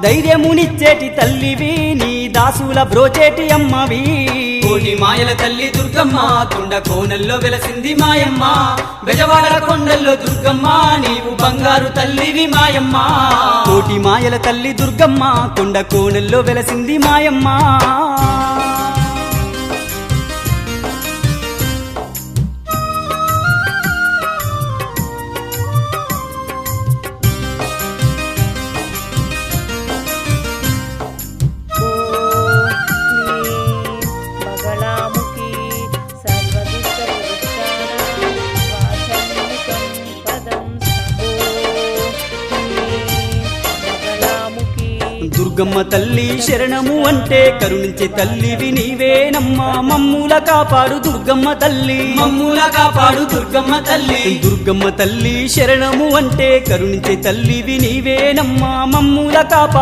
ధైర్యమునిచ్చేటి తల్లివి నీ దాసుల బ్రోచేటి అమ్మవి కోటి మాయల తల్లి దుర్గమ్మ కొండ కోనల్లో వెలసింది మాయమ్మ బెజవాడ కొండల్లో దుర్గమ్మ నీవు బంగారు తల్లివి మాయమ్మ కోటి మాయల తల్లి దుర్గమ్మ కొండ కోనల్లో వెలసింది మాయమ్మ దుర్గమ్మ తల్లి శరణము అంటే కరుణించే తల్లివి నీవేనమ్మా మమ్ముల కాపాడు దుర్గమ్మ తల్లి మమ్ముల కాపాడు దుర్గమ్మ తల్లి దుర్గమ్మ తల్లి శరణము అంటే కరుణించే తల్లివి నీవేనమ్మా మమ్ముల కాపాడు